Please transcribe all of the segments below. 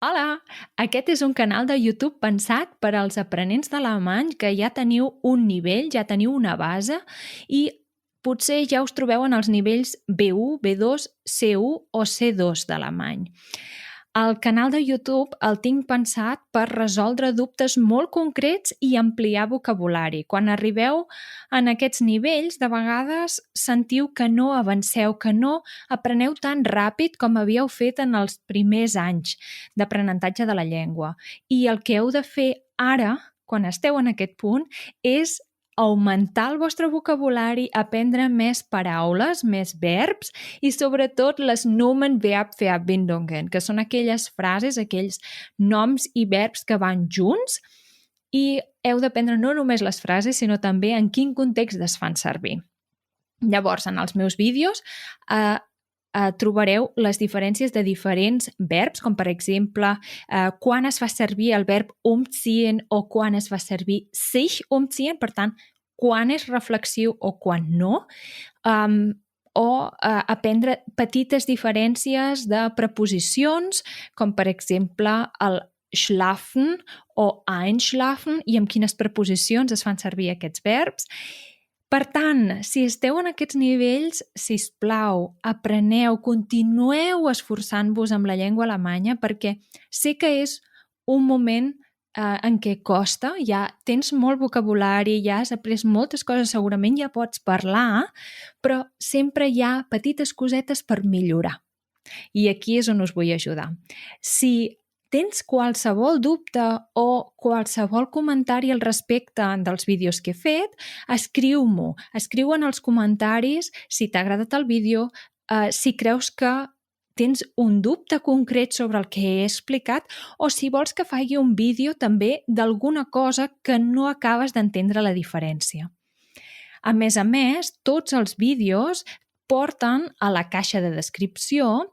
Hola! Aquest és un canal de YouTube pensat per als aprenents d'alemany que ja teniu un nivell, ja teniu una base i potser ja us trobeu en els nivells B1, B2, C1 o C2 d'alemany. El canal de YouTube el tinc pensat per resoldre dubtes molt concrets i ampliar vocabulari. Quan arribeu en aquests nivells, de vegades sentiu que no avanceu, que no apreneu tan ràpid com havíeu fet en els primers anys d'aprenentatge de la llengua. I el que heu de fer ara, quan esteu en aquest punt, és augmentar el vostre vocabulari, aprendre més paraules, més verbs i sobretot les Nomen, Verb, Verbindungen, que són aquelles frases, aquells noms i verbs que van junts i heu d'aprendre no només les frases, sinó també en quin context es fan servir. Llavors, en els meus vídeos trobareu les diferències de diferents verbs, com per exemple quan es fa servir el verb umziehen o quan es fa servir sich umziehen, per tant, quan és reflexiu o quan no, aprendre petites diferències de preposicions, com per exemple el schlafen o einschlafen i amb quines preposicions es fan servir aquests verbs. Per tant, si esteu en aquests nivells, sisplau, apreneu, continueu esforçant-vos amb la llengua alemanya perquè sé que és un moment en què costa, ja tens molt vocabulari, ja has après moltes coses, segurament ja pots parlar, però sempre hi ha petites cosetes per millorar. I aquí és on us vull ajudar. Si tens qualsevol dubte o qualsevol comentari al respecte dels vídeos que he fet, escriu-m'ho. Escriu en els comentaris si t'ha agradat el vídeo, si creus que tens un dubte concret sobre el que he explicat o si vols que faci un vídeo també d'alguna cosa que no acabes d'entendre la diferència. A més, tots els vídeos porten a la caixa de descripció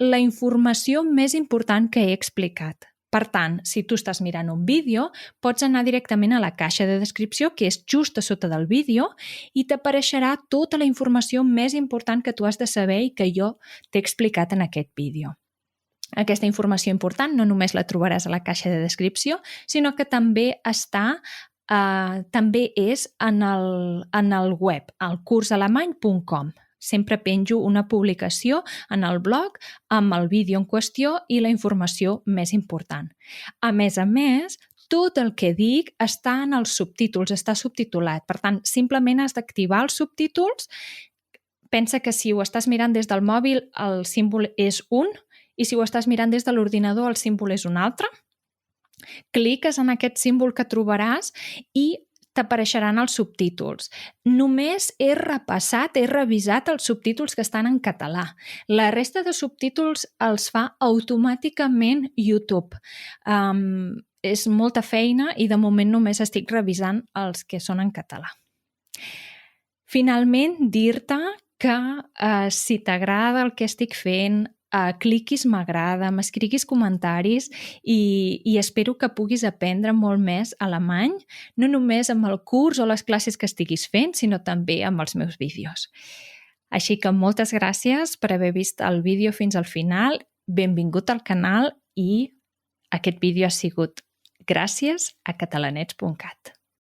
la informació més important que he explicat. Per tant, si tu estàs mirant un vídeo, pots anar directament a la caixa de descripció, que és just a sota del vídeo, i t'apareixerà tota la informació més important que tu has de saber i que jo t'he explicat en aquest vídeo. Aquesta informació important no només la trobaràs a la caixa de descripció, sinó que també també és en el web, al cursalemany.com. Sempre penjo una publicació en el blog amb el vídeo en qüestió i la informació més important. A més, tot el que dic està en els subtítols, està subtitulat. Per tant, simplement has d'activar els subtítols. Pensa que si ho estàs mirant des del mòbil, el símbol és un, i si ho estàs mirant des de l'ordinador, el símbol és un altre. Cliques en aquest símbol que trobaràs i t'apareixeran els subtítols. Només he revisat els subtítols que estan en català. La resta de subtítols els fa automàticament YouTube. És molta feina i de moment només estic revisant els que són en català. Finalment, dir-te que si t'agrada el que estic fent, cliquis m'agrada, m'escriguis comentaris i espero que puguis aprendre molt més alemany, no només amb el curs o les classes que estiguis fent, sinó també amb els meus vídeos. Així que moltes gràcies per haver vist el vídeo fins al final, benvingut al canal i aquest vídeo ha sigut gràcies a catalanets.cat.